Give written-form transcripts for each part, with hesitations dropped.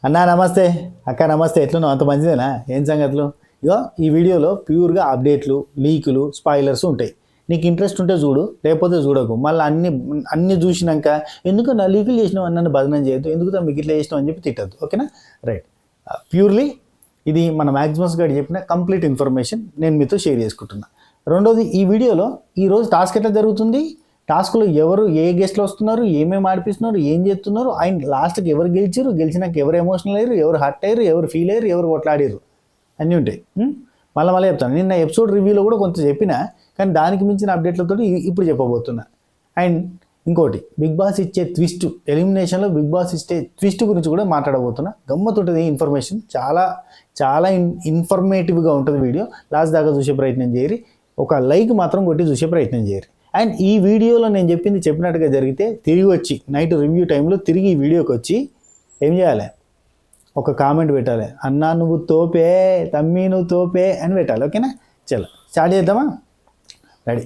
అన్నా నమస్తే, అక్క నమస్తే. ఎట్లున్నావు? అంత మంచిదేనా? ఏం సంగతులు? ఇగో ఈ వీడియోలో ప్యూర్గా అప్డేట్లు, లీకులు, స్పాయిలర్స్ ఉంటాయి. నీకు ఇంట్రెస్ట్ ఉంటే చూడు, లేకపోతే చూడకు. మళ్ళీ అన్ని చూసినాక ఎందుకు నా లీకులు చేసినావు నన్ను బదనం చేయొద్దు, ఎందుకు మీకు ఇట్లా చేసినావు అని చెప్పి తిట్టద్దు. ఓకేనా? రైట్. ప్యూర్లీ ఇది మన మ్యాక్సిమస్ గారు చెప్పిన కంప్లీట్ ఇన్ఫర్మేషన్ నేను మీతో షేర్ చేసుకుంటున్నా. రెండోది, ఈ వీడియోలో ఈరోజు టాస్క్ ఎట్లా జరుగుతుంది, టాస్క్లో ఎవరు ఏ గెస్ట్లు వస్తున్నారు, ఏమేమి ఆడిపిస్తున్నారు, ఏం చేస్తున్నారు, అండ్ లాస్ట్కి ఎవరు గెలిచారు, గెలిచినాక ఎవరు ఎమోషనల్ అయ్యారు, ఎవరు హర్ట్ అయ్యారు, ఎవరు ఫీల్ అయ్యారు, ఎవరు కొట్లాడారు అన్నీ ఉంటాయి. మళ్ళీ చెప్తాను. నిన్న ఎపిసోడ్ రివ్యూలో కూడా కొంత చెప్పినా, కానీ దానికి మించిన అప్డేట్లతో ఇప్పుడు చెప్పబోతున్నా. అండ్ ఇంకోటి, బిగ్ బాస్ ఇచ్చే ట్విస్ట్, ఎలిమినేషన్లో బిగ్ బాస్ ఇచ్చే ట్విస్ట్ గురించి కూడా మాట్లాడబోతున్నా. గమ్మత్తుంటుంది ఈ ఇన్ఫర్మేషన్, చాలా చాలా ఇన్ఫర్మేటివ్గా ఉంటుంది వీడియో. లాస్ట్ దాకా చూసే ప్రయత్నం చేయరు, ఒక లైక్ మాత్రం కొట్టి చూసే ప్రయత్నం చేయరు. అండ్ ఈ వీడియోలో నేను చెప్పింది చెప్పినట్టుగా జరిగితే తిరిగి వచ్చి నైట్ రివ్యూ టైంలో తిరిగి ఈ వీడియోకి వచ్చి ఏం చేయాలి, ఒక కామెంట్ పెట్టాలి. అన్నా నువ్వు తోపే, తమ్మి నువ్వు తోపే అని పెట్టాలి. ఓకేనా? చలో స్టార్ట్ చేద్దామా? రెడీ.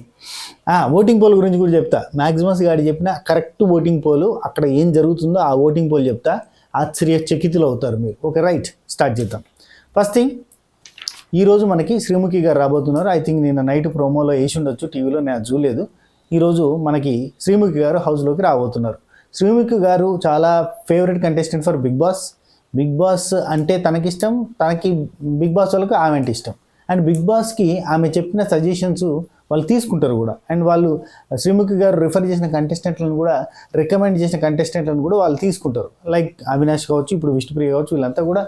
ఓటింగ్ పోల్ గురించి కూడా చెప్తా. మ్యాక్సిమస్ గాడి చెప్పిన కరెక్ట్ ఓటింగ్ పోలు, అక్కడ ఏం జరుగుతుందో ఆ ఓటింగ్ పోల్ చెప్తా. ఆశ్చర్యచకితులు అవుతారు మీరు. ఓకే రైట్, స్టార్ట్ చేద్దాం. ఫస్ట్ థింగ్, ఈరోజు మనకి శ్రీముఖి గారు రాబోతున్నారు. ఐ థింక్ నిన్న నైట్ ప్రోమోలో వేసి ఉండొచ్చు, టీవీలో నేను చూడలేదు. ఈరోజు మనకి శ్రీముఖి గారు హౌస్లోకి రాబోతున్నారు. శ్రీముఖి గారు చాలా favourite contestant for Bigg Boss. Bigg Boss అంటే తనకిష్టం, తనకి బిగ్ బాస్ వాళ్ళకి ఆమె అంటే ఇష్టం. అండ్ బిగ్ బాస్కి ఆమె చెప్పిన సజెషన్స్ వాళ్ళు తీసుకుంటారు కూడా. అండ్ వాళ్ళు శ్రీముఖి గారు రిఫర్ చేసిన కంటెస్టెంట్లను కూడా, రికమెండ్ చేసిన కంటెస్టెంట్లను కూడా వాళ్ళు తీసుకుంటారు. లైక్ అవినాష్ కావచ్చు, ఇప్పుడు విష్ణుప్రియ కావచ్చు, వీళ్ళంతా కూడా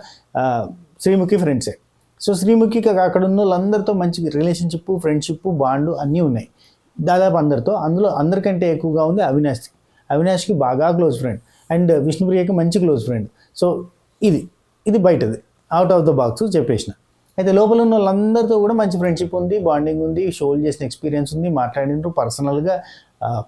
శ్రీముఖి ఫ్రెండ్సే. సో శ్రీముఖికి అక్కడ ఉన్న వాళ్ళందరితో మంచి రిలేషన్షిప్, ఫ్రెండ్షిప్, బాండ్ అన్నీ ఉన్నాయి దాదాపు అందరితో. అందులో అందరికంటే ఎక్కువగా ఉంది అవినాష్కి బాగా క్లోజ్ ఫ్రెండ్, అండ్ విష్ణుప్రియకి మంచి క్లోజ్ ఫ్రెండ్. సో ఇది బయటది, అవుట్ ఆఫ్ ద బాక్స్ చెప్పేసిన. అయితే లోపల ఉన్న వాళ్ళందరితో కూడా మంచి ఫ్రెండ్షిప్ ఉంది, బాండింగ్ ఉంది, షోలు చేసిన ఎక్స్పీరియన్స్ ఉంది, మాట్లాడినారు పర్సనల్గా,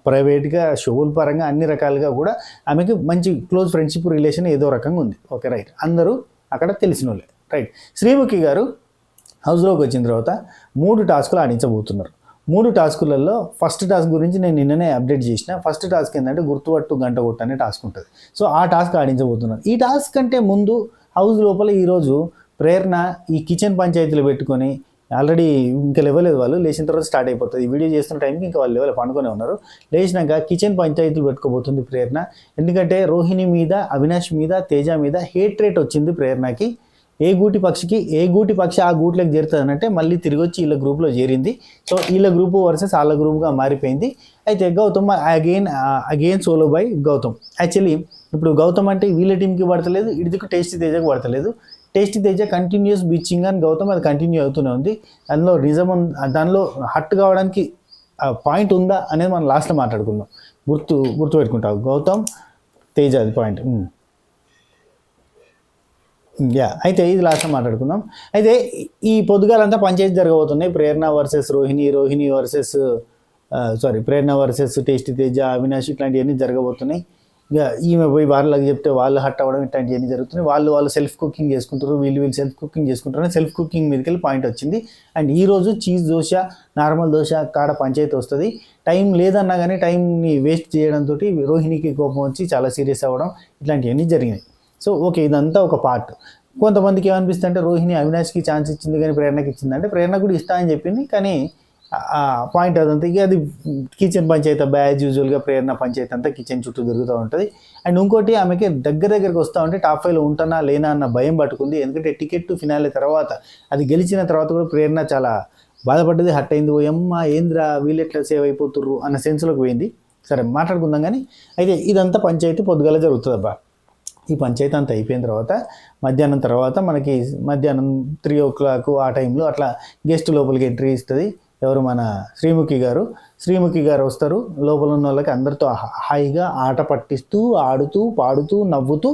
ప్రైవేట్గా, షోల పరంగా అన్ని రకాలుగా కూడా ఆమెకి మంచి క్లోజ్ ఫ్రెండ్షిప్ రిలేషన్ ఏదో రకంగా ఉంది. ఓకే రైట్, అందరూ అక్కడ తెలిసిన వాళ్ళే. రైట్. శ్రీముఖి గారు హౌస్లోకి వచ్చిన తర్వాత 3 టాస్కులు ఆడించబోతున్నారు. 3 టాస్కులలో ఫస్ట్ టాస్క్ గురించి నేను నిన్ననే అప్డేట్ చేసిన. ఫస్ట్ టాస్క్ ఏంటంటే గుర్తుపట్టు గంట కొట్టు అనే టాస్క్ ఉంటుంది. సో ఆ టాస్క్ ఆడించబోతున్నారు. ఈ టాస్క్ కంటే ముందు హౌస్ లోపల ఈరోజు ప్రేరణ ఈ కిచెన్ పంచాయతీలు పెట్టుకొని, ఆల్రెడీ ఇంకా లేవలేదు, వాళ్ళు లేచిన తర్వాత స్టార్ట్ అయిపోతుంది. ఈ వీడియో చేస్తున్న టైంకి ఇంకా వాళ్ళు లేవలే, పండుకొని ఉన్నారు. లేచినాక కిచెన్ పంచాయతీలు పెట్టుకోబోతుంది ప్రేరణ. ఎందుకంటే రోహిణి మీద, అవినాష్ మీద, తేజ మీద హేట్ రేట్ వచ్చింది ప్రేరణకి. ఏ గూటి పక్షి ఆ గూట్లోకి చేరుతుంది అంటే మళ్ళీ తిరిగి వచ్చి వీళ్ళ గ్రూప్లో చేరింది. సో వీళ్ళ గ్రూపు వర్సెస్ వాళ్ళ గ్రూప్గా మారిపోయింది. అయితే Gautam again solo by Gautam. Actually ఇప్పుడు గౌతమ్ అంటే వీళ్ళ టీంకి పడతలేదు, ఇదికి టేస్టీ తేజకి పడతలేదు. టేస్టీ తేజ కంటిన్యూస్ బీచింగ్ అని గౌతమ్ అది కంటిన్యూ అవుతూనే ఉంది. దానిలో నిజం, దానిలో హట్ కావడానికి పాయింట్ ఉందా అనేది మనం లాస్ట్లో మాట్లాడుకుందాం. గుర్తుపెట్టుకుంటావు గౌతమ్ తేజ, అది పాయింట్. అయితే ఇది లాస్ట్లో మాట్లాడుకుందాం. అయితే ఈ పొద్దుగాలంతా పంచాయతీ జరగబోతున్నాయి. ప్రేరణ వర్సెస్ ప్రేరణ వర్సెస్ టేస్టీ తేజ, అవినాష్, ఇట్లాంటివన్నీ జరగబోతున్నాయి. ఇక ఈమె పోయి వాళ్ళకి చెప్తే వాళ్ళు హట్ అవ్వడం, ఇట్లాంటివన్నీ జరుగుతున్నాయి. వాళ్ళు సెల్ఫ్ కుకింగ్ చేసుకుంటారు, వీళ్ళు సెల్ఫ్ కుకింగ్ చేసుకుంటారు. సెల్ఫ్ కుకింగ్ మీదకి వెళ్ళి పాయింట్ వచ్చింది. అండ్ ఈరోజు చీజ్ దోశ, నార్మల్ దోశ కాడ పంచాయతీ వస్తుంది. టైం లేదన్నా కానీ టైంని వేస్ట్ చేయడంతో రోహిణికి కోపం వచ్చి చాలా సీరియస్ అవ్వడం, ఇట్లాంటివన్నీ జరిగినాయి. సో ఓకే, ఇదంతా ఒక పార్ట్. కొంతమందికి ఏమనిపిస్తుంది అంటే రోహిణి అవినాష్కి ఛాన్స్ ఇచ్చింది కానీ ప్రేరణకి ఇచ్చిందంటే, ప్రేరణ కూడా ఇస్తా అని చెప్పింది కానీ పాయింట్ అదంతా. ఇక అది కిచెన్ పంచాయతీ యాజ్ యూజువల్గా ప్రేరణ పంచాయతీ అంతా కిచెన్ చుట్టూ తిరుగుతూ ఉంటుంది. అండ్ ఇంకోటి, ఆమెకి దగ్గరికి వస్తూ ఉంటే టాప్ 5లో ఉంటానా లేనా అన్న భయం పట్టుకుంది. ఎందుకంటే టికెట్ ఫినాలే తర్వాత, అది గెలిచిన తర్వాత కూడా ప్రేరణ చాలా బాధపడ్డది, హట్ అయింది. ఓయమ్మ ఏంద్రా వీళ్ళు ఎట్లా సేవ్ అయిపోతుర్రు అన్న సెన్స్లోకి పోయింది. సరే మాట్లాడుకుందాం కానీ. అయితే ఇదంతా పంచాయతీ పొద్దుగాల జరుగుతుంది అబ్బా. ఈ పంచాయతీ అంతా అయిపోయిన తర్వాత మధ్యాహ్నం తర్వాత మనకి మధ్యాహ్నం 3 o'clock ఆ టైంలో అట్లా గెస్ట్ లోపలికి ఎంట్రీ ఇస్తుంది. ఎవరు? మన శ్రీముఖి గారు వస్తారు. లోపల ఉన్న వాళ్ళకి అందరితో హాయిగా ఆట పట్టిస్తూ, ఆడుతూ, పాడుతూ, నవ్వుతూ,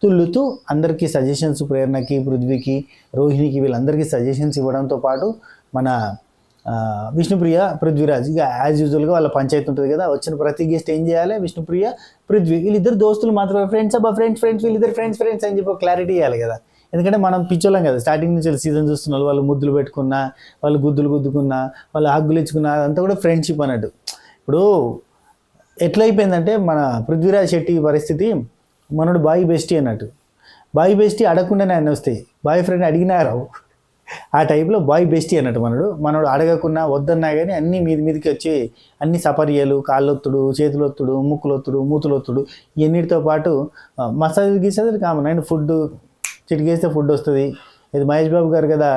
తుళ్ళుతూ అందరికీ సజెషన్స్, ప్రేరణకి, పృథ్వీకి, రోహిణికి, వీళ్ళందరికీ సజెషన్స్ ఇవ్వడంతో పాటు మన విష్ణుప్రియ, పృథ్వీరాజ్, ఇక యాజ్ యూజువల్గా వాళ్ళ పంచాయతీ ఉంటుంది కదా. వచ్చిన ప్రతి గెస్ట్ ఏం చేయాలి, విష్ణుప్రియ, పృథ్వీ వీళ్ళిద్దరు దోస్తులు మాత్రమే, ఫ్రెండ్స్ వీళ్ళిద్దరు ఫ్రెండ్స్ అని చెప్పి క్లారిటీ ఇవ్వాలి కదా. ఎందుకంటే మనం పిచ్చోళ్ళం కదా, స్టార్టింగ్ నుంచి సీజన్ చూస్తున్నారు. వాళ్ళు ముద్దులు పెట్టుకున్నా, వాళ్ళు గుద్దులు గుద్దుకున్నా, వాళ్ళు హగ్గులు ఇచ్చుకున్నా, అదంతా కూడా ఫ్రెండ్షిప్ అన్నట్టు. ఇప్పుడు ఎట్లయిపోయిందంటే మన పృథ్వీరాజ్ శెట్టి పరిస్థితి, మనోడు బాయి బెస్టీ అన్నట్టు. బాయ్ బెస్టీ అడగకుండానే అన్నీ వస్తాయి, బాయ్ ఫ్రెండ్ అడిగినా రావు. ఆ టైప్లో బాయ్ బెస్టీ అన్నట్టు మనోడు అడగకున్నా వద్దన్నా కానీ అన్నీ మీదికి వచ్చి అన్ని సపర్యలు, కాళ్ళొత్తుడు, చేతులొత్తుడు, ముక్కులొత్తుడు, మూతులొత్తుడు ఇవన్నిటితో పాటు మసాజులు గీసాజులు కామన్. అండ్ ఫుడ్ చిటికేస్తే ఫుడ్ వస్తుంది. ఇది మహేష్ బాబు గారు కదా,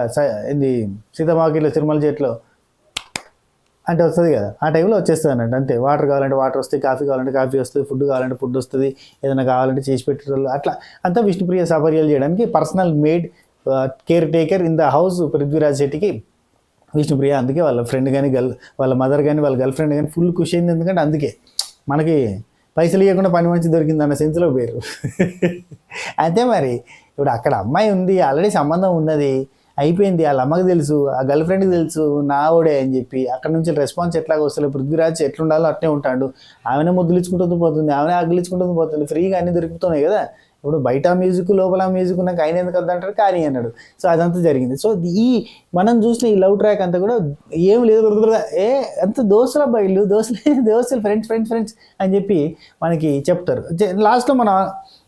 ఇది సీతమాకిలో తిరుమల చెట్లో అంటే వస్తుంది కదా, ఆ టైంలో వచ్చేస్తుంది అన్నట్టు. అంతే, వాటర్ కావాలంటే వాటర్ వస్తుంది, కాఫీ కావాలంటే కాఫీ వస్తుంది, ఫుడ్ కావాలంటే ఫుడ్ వస్తుంది, ఏదైనా కావాలంటే చేసి పెట్టేటోళ్ళు అట్లా అంతా విష్ణుప్రియ సపర్యలు చేయడానికి personal made caretaker in the house Prithviraj శెట్టికి విష్ణుప్రియ. అందుకే వాళ్ళ ఫ్రెండ్ కానీ వాళ్ళ మదర్ కానీ వాళ్ళ గర్ల్ ఫ్రెండ్ కానీ ఫుల్ ఖుషి అయింది. ఎందుకంటే అందుకే మనకి పైసలు ఇవ్వకుండా పని మంచి దొరికింది అన్న సెన్స్లో పేరు. అంతే మరి. ఇప్పుడు అక్కడ అమ్మాయి ఉంది, ఆల్రెడీ సంబంధం ఉన్నది, అయిపోయింది. వాళ్ళ అమ్మకి తెలుసు, ఆ గర్ల్ ఫ్రెండ్కి తెలుసు నా ఓడే అని చెప్పి అక్కడ నుంచి రెస్పాన్స్ ఎట్లాగ వస్తుంది. పృథ్వీరాజ్ ఎట్లుండాలో అట్నే ఉంటాడు. ఆమెనే ముద్దులు ఇచ్చుకుంటుంది పోతుంది, ఆమెనే ఆకులు ఇచ్చుకుంటుంది పోతుంది, ఫ్రీగా అన్నీ దొరుకుతున్నాయి కదా. ఇప్పుడు బయట మ్యూజిక్ లోపల మ్యూజిక్ నాకు ఆయన ఎందుకు వద్దంటారు కానీ అన్నాడు. సో అదంతా జరిగింది. సో ఈ మనం చూసిన ఈ లవ్ ట్రాక్ అంతా కూడా ఏం లేదు, అంత దోస్తుల అబ్బాయిలు, దోస్తులు ఫ్రెండ్స్ అని చెప్పి మనకి చెప్తారు. లాస్ట్లో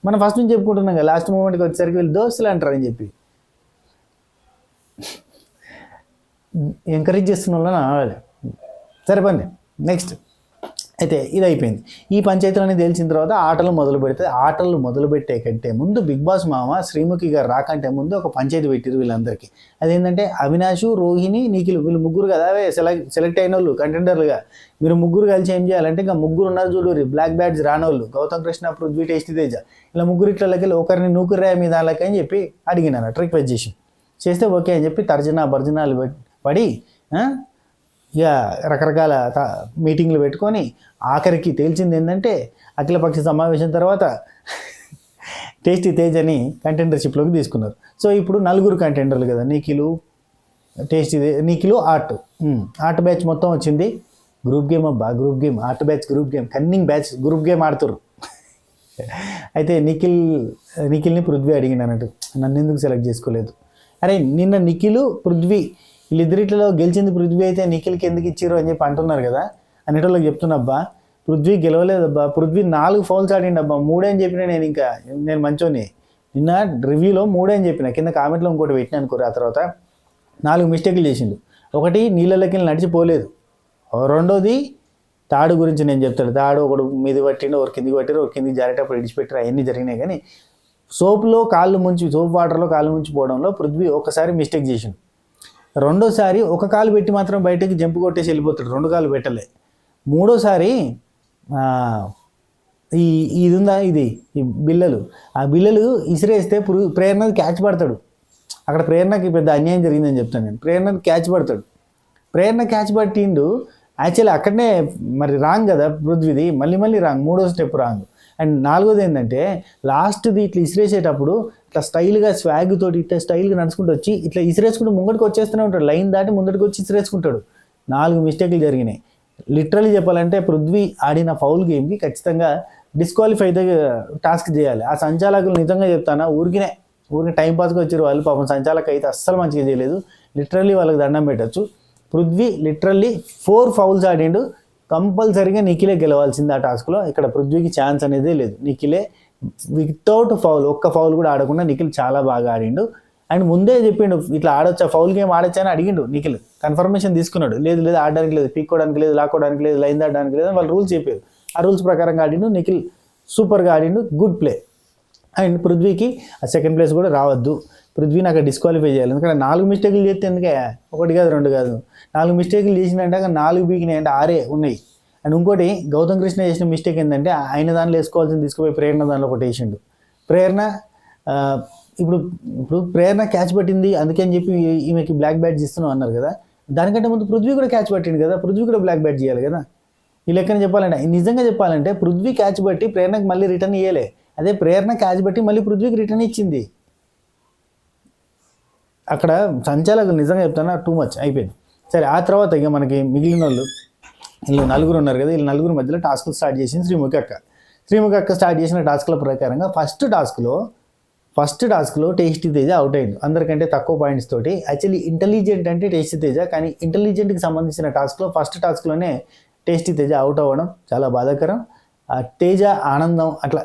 మనం ఫస్ట్ నుంచి చెప్పుకుంటున్నాం కదా, లాస్ట్ మూమెంట్కి వచ్చేసరికి వీళ్ళు దోస్తులు అంటారు అని చెప్పి ఎంకరేజ్ చేస్తున్న వాళ్ళని అనాలి. సరిపోయింది. నెక్స్ట్ అయితే ఇది అయిపోయింది. ఈ పంచాయతీలన్నీ తెలిసిన తర్వాత ఆటలు మొదలు పెట్టే కంటే ముందు బిగ్ బాస్ మామ శ్రీముఖి గారు రాకంటే ముందు ఒక పంచాయతీ పెట్టారు వీళ్ళందరికీ. అదేంటంటే అవినాష్, రోహిణి, నిఖిల్ వీళ్ళు ముగ్గురు కదా సెలెక్ట్ అయిన వాళ్ళు కంటెండర్లుగా. మీరు ముగ్గురు కలిసి ఏం చేయాలంటే ఇంకా ముగ్గురు ఉన్నారు చూడు, బ్లాక్ బ్యాడ్స్ రానోళ్ళు, గౌతమ్ కృష్ణ, పృథ్వీ, టేస్టీ తేజ, ఇలా ముగ్గురు ఇట్లకి ఒకరిని నూకురా మీ దానిలోకి అని చెప్పి అడిగినాను, రిక్వెస్ట్ చేస్తే ఓకే అని చెప్పి భర్జనాలు పడి ఇక రకరకాల మీటింగ్లు పెట్టుకొని ఆఖరికి తేల్చింది ఏంటంటే అఖిలపక్ష సమావేశం తర్వాత టేస్టీ తేజ్ అని కంటెండర్షిప్లోకి తీసుకున్నారు. సో ఇప్పుడు 4 కంటెండర్లు కదా, నిఖిలు ఆర్ట్ బ్యాచ్ మొత్తం వచ్చింది. గ్రూప్ గేమ్ అబ్బా, group game, art batch group game, cunning batch group game ఆడుతురు. అయితే నిఖిల్ని పృథ్వీ అడిగింది అన్నట్టు, నన్ను ఎందుకు సెలెక్ట్ చేసుకోలేదు. అరే నిన్న నిఖిల్, పృథ్వీ వీళ్ళిద్దరిట్లో గెలిచింది పృథ్వీ అయితే నిఖిల్కి ఎందుకు ఇచ్చారు అని చెప్పి అంటున్నారు కదా. అన్నిటిలోకి చెప్తున్నబ్బా, పృథ్వీ గెలవలేదబ్బా, పృథ్వీ 4 ఫౌల్స్ ఆడిండబ్బా, 3 అని చెప్పిన నేను మంచోని. నిన్న రివ్యూలో 3 అని చెప్పిన, కింద కామెంట్లో ఇంకోటి పెట్టిన అనుకోరు. ఆ తర్వాత 4 మిస్టేక్లు చేసిండు. ఒకటి నీళ్ళకి నడిచిపోలేదు, రెండోది తాడు గురించి నేను చెప్తాడు. తాడు ఒకడు మీద పట్టిండు, ఒక కిందికి పట్టారు, ఒక కిందికి జారేటప్పుడు ఇడిచిపెట్టారు, అవన్నీ జరిగినాయి. కానీ సోప్ వాటర్లో కాళ్ళు ముంచి పోవడంలో పృథ్వీ ఒకసారి మిస్టేక్ చేసిండు. రెండోసారి ఒక కాలు పెట్టి మాత్రం బయటకి జంప్ కొట్టేసి వెళ్ళిపోతాడు, 2 కాళ్ళు పెట్టలే. మూడోసారి ఇది ఉందా, ఈ బిల్లలు, ఆ బిల్లలు ఇసిరేస్తే ప్రేరణకి క్యాచ్ పడతాడు. అక్కడ ప్రేరణకి పెద్ద అన్యాయం జరిగిందని చెప్తాను నేను. ప్రేరణకి క్యాచ్ పడతాడు, ప్రేరణ క్యాచ్ పట్టిండు. యాక్చువల్లీ అక్కడనే మరి రాంగ్ కదా పృథ్వీది, మళ్ళీ రాంగ్, 3వ స్టెప్ రాంగ్. అండ్ 4వది ఏంటంటే లాస్ట్ది ఇట్లా ఇసిరేసేటప్పుడు ఇట్లా స్టైల్గా స్వాగ్ తోటి ఇట్లా స్టైల్గా నడుచుకుంటూ వచ్చి ఇట్లా ఇసిరేసుకుంటూ ముంగడికి వచ్చేస్తూనే ఉంటాడు, లైన్ దాటి ముందడికి వచ్చి ఇసిరేసుకుంటాడు. 4 మిస్టేక్లు జరిగినాయి. లిటరలీ చెప్పాలంటే పృథ్వీ ఆడిన ఫౌల్ గేమ్కి ఖచ్చితంగా డిస్క్వాలిఫై టాస్క్ చేయాలి. ఆ సంచాలకులు నిజంగా చెప్తానా, ఊరికి టైంపాస్గా వచ్చారు వాళ్ళు. పాపం సంచాలక అయితే అస్సలు మంచిగా చేయలేదు, లిటరల్లీ వాళ్ళకి దండం పెట్టచ్చు. పృథ్వీ లిటరల్లీ 4 ఫౌల్స్ ఆడిండు. కంపల్సరీగా నిఖిలే గెలవాల్సింది ఆ టాస్క్లో. ఇక్కడ పృథ్వీకి ఛాన్స్ అనేదే లేదు. నిఖిలే వితౌట్ ఫౌల్, ఒక్క ఫౌల్ కూడా ఆడకుండా నిఖిల్ చాలా బాగా ఆడిండు. అండ్ ముందే చెప్పిండు ఇట్లా ఆడొచ్చా, ఫౌల్ గేమ్ ఆడొచ్చా అని అడిగిండు నిఖిల్. కన్ఫర్మేషన్ తీసుకున్నాడు, లేదు ఆడడానికి లేదు, పీక్కోవడానికి లేదు, లాక్కోవడానికి లేదు, లైన్ దాడడానికి లేదు అని వాళ్ళు రూల్స్ చెప్పారు. ఆ రూల్స్ ప్రకారంగా ఆడిండు నిఖిల్, సూపర్గా ఆడిండు, గుడ్ ప్లే. అండ్ పృథ్వీకి ఆ సెకండ్ ప్లేస్ కూడా రావద్దు, పృథ్వీని అక్కడ డిస్క్వాలిఫై చేయాలి. ఎందుకంటే 4 మిస్టేక్లు చేస్తే ఎందుకే, 1 కాదు 2 కాదు, 4 మిస్టేక్లు చేసినట్టు 4 బీకినాయి అంటే 6 ఉన్నాయి. అండ్ ఇంకోటి గౌతమ్ కృష్ణ చేసిన మిస్టేక్ ఏంటంటే ఆయన దానిలో వేసుకోవాల్సింది తీసుకుపోయి ప్రేరణ దానిలో ఒకటి వేసిండు. ప్రేరణ ఇప్పుడు ప్రేరణ క్యాచ్ పట్టింది అందుకని చెప్పి ఈమెకి బ్లాక్ బ్యాడ్జ్ ఇస్తున్నాం అన్నారు కదా, దానికంటే ముందు పృథ్వీ కూడా క్యాచ్ పట్టిండు కదా, పృథ్వీ కూడా బ్లాక్ బ్యాడ్జ్ చేయాలి కదా. ఈ లెక్కన చెప్పాలంటే, నిజంగా చెప్పాలంటే పృథ్వీ క్యాచ్ బట్టి ప్రేరణకు మళ్ళీ రిటర్న్ ఇవ్వలే, అదే ప్రేరణ క్యాచ్ బట్టి మళ్ళీ పృథ్వీకి రిటర్న్ ఇచ్చింది. అక్కడ సంచాలకులు నిజంగా చెప్తాను టూ మచ్ అయిపోయింది. సరే, ఆ తర్వాత ఇక మనకి మిగిలిన వాళ్ళు వీళ్ళు 4 ఉన్నారు కదా, వీళ్ళు 4 మధ్యలో టాస్క్లు స్టార్ట్ చేసింది శ్రీముఖి అక్క స్టార్ట్ చేసిన టాస్క్ల ప్రకారంగా ఫస్ట్ టాస్క్లో టేస్టీ తేజ అవుట్ అయింది, అందరికంటే తక్కువ పాయింట్స్ తోటి. యాక్చువల్లీ ఇంటెలిజెంట్ అంటే టేస్టీ తేజ, కానీ ఇంటెలిజెంట్కి సంబంధించిన ఫస్ట్ టాస్క్లోనే టేస్టీ తేజ అవుట్ అవ్వడం చాలా బాధాకరం. తేజ ఆనందం అట్లా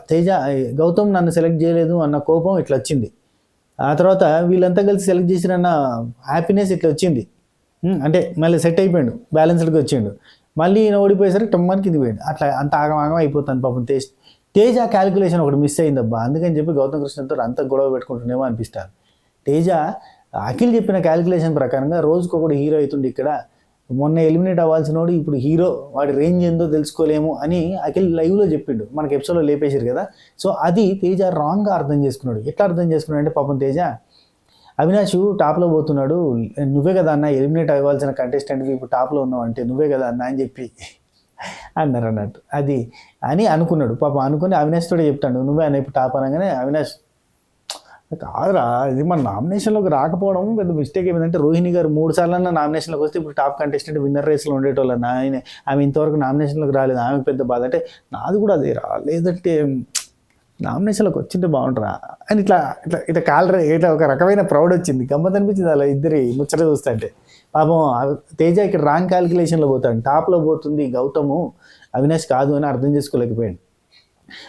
గౌతమ్ నన్ను సెలెక్ట్ చేయలేదు అన్న కోపం ఇట్లా వచ్చింది. ఆ తర్వాత వీళ్ళంతా కలిసి సెలెక్ట్ చేసిరన్న హ్యాపీనెస్ ఇట్లా వచ్చింది. అంటే మళ్ళీ సెట్ అయిపోయాడు, బ్యాలెన్స్డ్గా వచ్చిండు. మళ్ళీ ఈయన ఓడిపోయేసరికి టమ్మనికి ఇది పోయాడు. అట్లా అంత ఆగమాగం అయిపోతుంది పాపం. తేజ క్యాలిక్యులేషన్ ఒకటి మిస్ అయిందబ్బా. అందుకని చెప్పి గౌతమ్ కృష్ణతో అంత గొడవ పెట్టుకుంటున్నామో అనిపిస్తారు. తేజ అఖిల్ చెప్పిన క్యాలిక్యులేషన్ ప్రకారంగా రోజుకొకటి హీరో అవుతుంది. ఇక్కడ మొన్న ఎలిమినేట్ అవ్వాల్సినోడు ఇప్పుడు హీరో, వాడి రేంజ్ ఏందో తెలుసుకోలేము అని అఖిల్ లైవ్లో చెప్పిండు. మనకి ఎపిసోడ్లో లేపేసారు కదా. సో అది తేజ రాంగ్గా అర్థం చేసుకున్నాడు. ఎట్లా అర్థం చేసుకున్నాడు అంటే పాపం తేజ అవినాష్ టాప్లో పోతున్నాడు, నువ్వే కదా అన్న ఎలిమినేట్ అవ్వాల్సిన కంటెస్టెంట్కి ఇప్పుడు టాప్లో ఉన్నావు అంటే నువ్వే కదా అన్న అని చెప్పి అన్నారు అన్నట్టు. అది అని అనుకున్నాడు పాపం. అనుకుని అవినాష్ తోడే చెప్తాడు నువ్వే అన్న ఇప్పుడు టాప్ అనగానే అవినాష్ కాదురా ఇది మన నామినేషన్లోకి రాకపోవడం పెద్ద మిస్టేక్ ఏమిటంటే రోహిణి గారు 3 సార్లు నామినేషన్లోకి వస్తే ఇప్పుడు టాప్ కంటెస్టెంట్ విన్నర్ రేస్లో ఉండేటోళ్ళన్న ఆమె ఇంతవరకు నామినేషన్లోకి రాలేదు, ఆమెకు పెద్ద బాధ. అంటే నాది కూడా అదే రా, లేదంటే నామినేషన్లోకి వచ్చింటే బాగుంటారా అని ఇట్లా ఇట్లా ఇట్లా ఇట్లా ఒక రకమైన ప్రౌడ్ వచ్చింది. గమ్మత్ అనిపించింది అలా ఇద్దరి ముచ్చట చూస్తుంటే. పాపం తేజ ఇక్కడ రాంగ్ క్యాలిక్యులేషన్లో పోతాడు, టాప్లో పోతుంది గౌతము, అవినాష్ కాదు అని అర్థం చేసుకోలేకపోయాడు.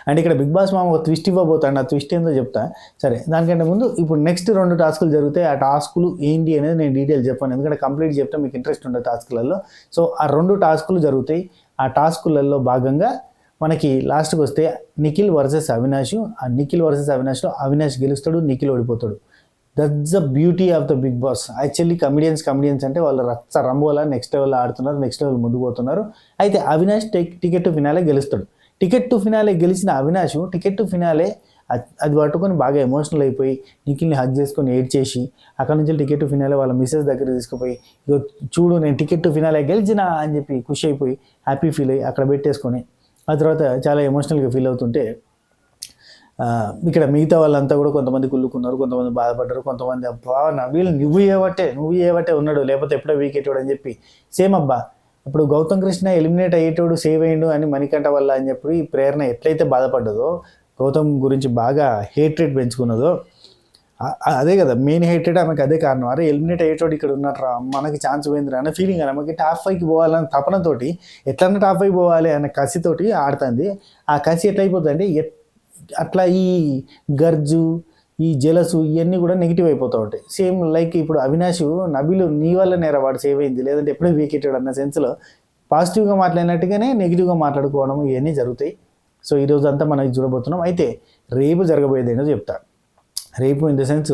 అండ్ ఇక్కడ బిగ్ బాస్ మామ ఒక ట్విస్ట్ ఇవ్వబోతాడు. ఆ ట్విస్ట్ ఏందో చెప్తా. సరే, దానికంటే ముందు ఇప్పుడు నెక్స్ట్ 2 టాస్కులు జరుగుతాయి. ఆ టాస్కులు ఏంటి అనేది నేను డీటెయిల్ చెప్పాను, ఎందుకంటే కంప్లీట్ చెప్తే మీకు ఇంట్రెస్ట్ ఉండదు టాస్కులలో. సో ఆ 2 టాస్కులు జరుగుతాయి. ఆ టాస్కులలో భాగంగా మనకి లాస్ట్కి వస్తే నిఖిల్ వర్సెస్ అవినాష్. ఆ నిఖిల్ వర్సెస్ అవినాష్లో అవినాష్ గెలుస్తాడు, నిఖిల్ ఓడిపోతాడు. That's the beauty of the Bigg Boss. Actually comedians అంటే వాళ్ళు రక్త రంబోలా నెక్స్ట్ లెవెల్ ఆడుతున్నారు, నెక్స్ట్ లెవెల్ ముందుకు పోతున్నారు. అయితే అవినాష్ టికెట్ టు ఫినాలే గెలుస్తాడు. టికెట్ టు ఫినాలే గెలిచిన అవినాష్ టికెట్ టు ఫినాలే అది పట్టుకొని బాగా ఎమోషనల్ అయిపోయి నిఖిల్ని హగ్ చేసుకొని ఏడ్చేసి అక్కడ నుంచి టికెట్ టు ఫినాలే వాళ్ళ మిస్సెస్ దగ్గర తీసుకుపోయి చూడు నేను టికెట్ టు ఫినాలే గెలిచిన అని చెప్పి ఖుషి అయిపోయి హ్యాపీ ఫీల్ అయ్యి అక్కడ పెట్టేసుకొని ఆ తర్వాత చాలా ఎమోషనల్గా ఫీల్ అవుతుంటే ఇక్కడ మిగతా వాళ్ళంతా కూడా కొంతమంది కుళ్ళుకున్నారు, కొంతమంది బాధపడ్డారు, కొంతమంది అబ్బా వీళ్ళు నువ్వు ఏవట్టే ఉన్నాడు లేకపోతే ఎప్పుడో వీకెట్టాడు అని చెప్పి. సేమ్ అబ్బా ఇప్పుడు గౌతమ్ కృష్ణ ఎలిమినేట్ అయ్యేటోడు సేవ్ అయ్యిండు అని మణికంఠ వల్ల అని చెప్పి ప్రేరణ ఎట్లయితే బాధపడ్డదో, గౌతమ్ గురించి బాగా హేట్రేట్ పెంచుకున్నదో, అదే కదా మెయిన్ హేట్రేట్ ఆమెకు అదే కారణం. అరే ఎలిమినేట్ అయ్యేటోడు ఇక్కడ ఉన్నట్రా మనకి ఛాన్స్ పోయిందిరా అనే ఫీలింగ్ అని ఆమెకి టాప్ 5కి పోవాలన్న తపనతోటి ఎట్లన్నా టాప్ 5 పోవాలి అనే కసితోటి ఆడుతుంది. ఆ కసి ఎట్లయిపోతుంది అంటే అట్లా ఈ గర్జు ఈ జెలసు ఇవన్నీ కూడా నెగిటివ్ అయిపోతూ ఉంటాయి. సేమ్ లైక్ ఇప్పుడు అవినాష్ నబీలు నీ వల్ల నేర వాడు సేవ్ అయింది లేదంటే ఎప్పుడో వీకెట్టాడు అన్న సెన్స్లో పాజిటివ్గా మాట్లాడినట్టుగానే నెగిటివ్గా మాట్లాడుకోవడం ఇవన్నీ జరుగుతాయి. సో ఈరోజు అంతా మనం చూడబోతున్నాం. అయితే రేపు జరగబోయేది ఏంటో చెప్తా. రేపు ఇన్ ద సెన్స్